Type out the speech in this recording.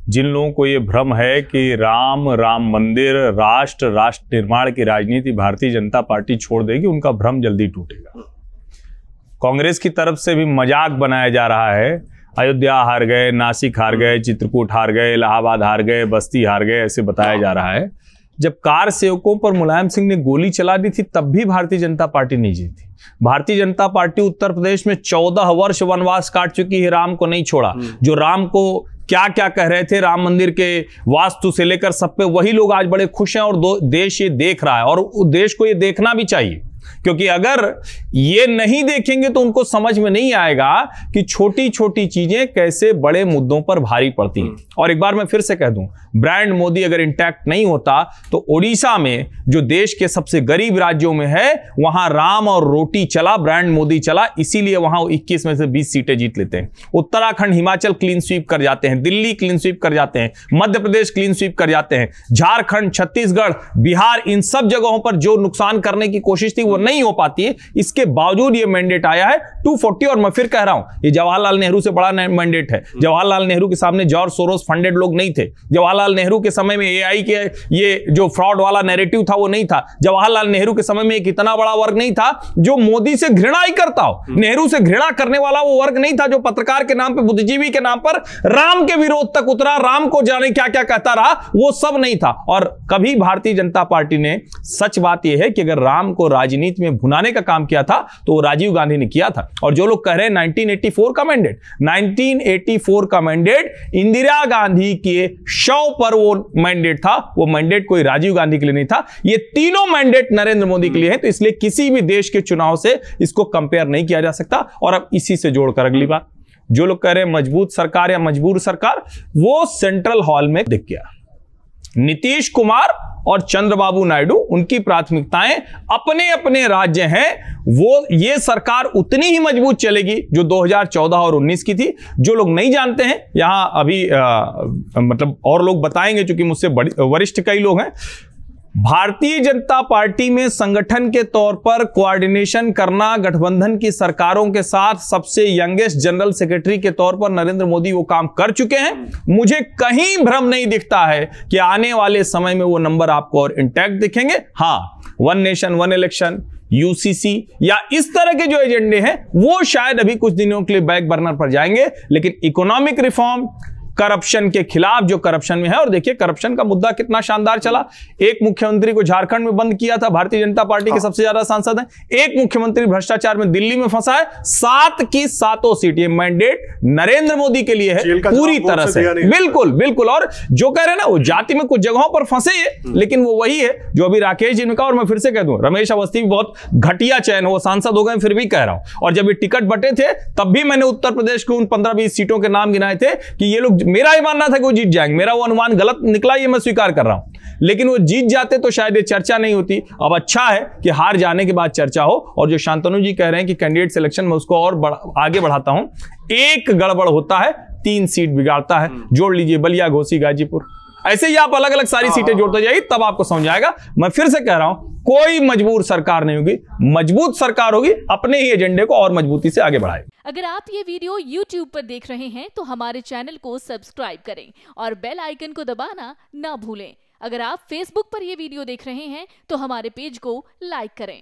जिन लोगों को ये भ्रम है कि राम मंदिर, राष्ट्र निर्माण की राजनीति भारतीय जनता पार्टी छोड़ देगी, उनका भ्रम जल्दी टूटेगा। कांग्रेस की तरफ से भी मजाक बनाया जा रहा है, अयोध्या हार गए, नासिक हार गए, चित्रकूट हार गए, इलाहाबाद हार गए, बस्ती हार गए, ऐसे बताया जा रहा है। जब कार सेवकों पर मुलायम सिंह ने गोली चला दी थी तब भी भारतीय जनता पार्टी नहीं जीती। भारतीय जनता पार्टी उत्तर प्रदेश में 14 वर्ष वनवास काट चुकी है, राम को नहीं छोड़ा। जो राम को क्या क्या कह रहे थे, राम मंदिर के वास्तु से लेकर सब पे, वही लोग आज बड़े खुश हैं और देश ये देख रहा है और देश को ये देखना भी चाहिए, क्योंकि अगर ये नहीं देखेंगे तो उनको समझ में नहीं आएगा कि छोटी छोटी चीजें कैसे बड़े मुद्दों पर भारी पड़ती हैं। और एक बार मैं फिर से कह दूं, ब्रांड मोदी अगर इंटैक्ट नहीं होता तो ओडिशा में जो देश के सबसे गरीब राज्यों में है वहां राम और रोटी चला, ब्रांड मोदी चला, इसीलिए वहां 21 में से 20 सीटें जीत लेते हैं। उत्तराखंड, हिमाचल क्लीन स्वीप कर जाते हैं, दिल्ली क्लीन स्वीप कर जाते हैं, मध्य प्रदेश क्लीन स्वीप कर जाते हैं, झारखंड, छत्तीसगढ़, बिहार, इन सब जगहों पर जो नुकसान करने की कोशिश थी वो नहीं हो पाती है। इसके बावजूद ये मैंडेट आया है 240। और मैं फिर कह रहा हूं, ये जवाहरलाल नेहरू से बड़ा मैंडेट है। जवाहरलाल नेहरू के सामने जॉर्ज सोरोस फंडेड लोग नहीं थे। जवाहरलाल नेहरू के समय में एआई के ये जो फ्रॉड वाला नैरेटिव था वो नहीं था। जवाहरलाल नेहरू के समय में एक इतना बड़ा वर्ग नहीं था जो मोदी से घृणा ही करता हो। नेहरू से घृणा करने वाला वो वर्ग नहीं था जो पत्रकार के नाम पर, बुद्धिजीवी के नाम पर राम के विरोध तक उतरा, राम को जाने क्या क्या कहता रहा, वो सब नहीं था। और कभी भारतीय जनता पार्टी ने, सच बात यह है कि अगर राम को राजनीति में भुनाने का काम किया था तो राजीव गांधी ने किया था। और जो लोग कह रहे हैं 1984 का मैंडेट, 1984 का मैंडेट इंदिरा गांधी के शव पर वो मैंडेट था, वो मैंडेट कोई राजीव गांधी के लिए नहीं था। ये तीनों मैंडेट नरेंद्र मोदी के लिए हैं, तो इसलिए किसी भी देश के चुनाव से इसको कंपेयर नहीं किया जा सकता। और अब इसी से जोड़कर अगली बात, जो लोग कह रहे हैं मजबूत सरकार या मजबूर सरकार, वो सेंट्रल हॉल में दिख गया। नीतीश कुमार और चंद्रबाबू नायडू, उनकी प्राथमिकताएं अपने अपने राज्य हैं। वो ये सरकार उतनी ही मजबूत चलेगी जो 2014 और 19 की थी। जो लोग नहीं जानते हैं, यहां अभी मतलब और लोग बताएंगे, क्योंकि मुझसे वरिष्ठ कई लोग हैं। भारतीय जनता पार्टी में संगठन के तौर पर कोऑर्डिनेशन करना, गठबंधन की सरकारों के साथ सबसे यंगेस्ट जनरल सेक्रेटरी के तौर पर नरेंद्र मोदी वो काम कर चुके हैं। मुझे कहीं भ्रम नहीं दिखता है कि आने वाले समय में वो नंबर आपको और इंटैक्ट दिखेंगे। हां, one nation one election, UCC या इस तरह के जो एजेंडे हैं वो शायद अभी कुछ दिनों के लिए बैक बर्नर पर जाएंगे, लेकिन इकोनॉमिक रिफॉर्म, करप्शन के खिलाफ, जो करप्शन में है, और देखिए करप्शन का मुद्दा कितना शानदार चला। एक मुख्यमंत्री को झारखंड में बंद किया था, भारतीय जनता पार्टी के सबसे ज्यादा सांसद हैं। एक मुख्यमंत्री भ्रष्टाचार में दिल्ली में फंसा है। 7 की 7 सीट, ये मैंडेट नरेंद्र मोदी के लिए है पूरी तरह से। बिल्कुल बिल्कुल। और जो कह रहे हैं ना, वो जाति में कुछ जगहों पर फंसे है, लेकिन वो वही है जो अभी राकेश जी ने कहा। और मैं फिर से कह दूं, रमेश अवस्थी भी बहुत घटिया चयन, वो सांसद हो गए, फिर भी कह रहा हूं। और जब ये टिकट बटे थे तब भी मैंने उत्तर प्रदेश के उन 15-20 सीटों के नाम गिनाए थे कि ये लोग, मेरा ही मानना था कि वो जीत जाएंगे। मेरा वो अनुमान गलत निकला, ये मैं स्वीकार कर रहा हूं, लेकिन वो जीत जाते तो शायद ये चर्चा नहीं होती। अब अच्छा है कि हार जाने के बाद चर्चा हो। और जो शांतनु जी कह रहे हैं कि कैंडिडेट सिलेक्शन में, उसको और आगे बढ़ाता हूं। एक गड़बड़ होता है 3 सीट बिगाड़ता है। जोड़ लीजिए बलिया, घोसी, गाजीपुर, ऐसे ही आप अलग अलग सारी सीटें जोड़ते जाइए, तब आपको समझ आएगा। मैं फिर से कह रहा हूं, कोई मजबूर सरकार नहीं होगी, मजबूत सरकार होगी, अपने ही एजेंडे को और मजबूती से आगे बढ़ाए। अगर आप ये वीडियो YouTube पर देख रहे हैं तो हमारे चैनल को सब्सक्राइब करें और बेल आइकन को दबाना ना भूलें। अगर आप Facebook पर ये वीडियो देख रहे हैं तो हमारे पेज को लाइक करें।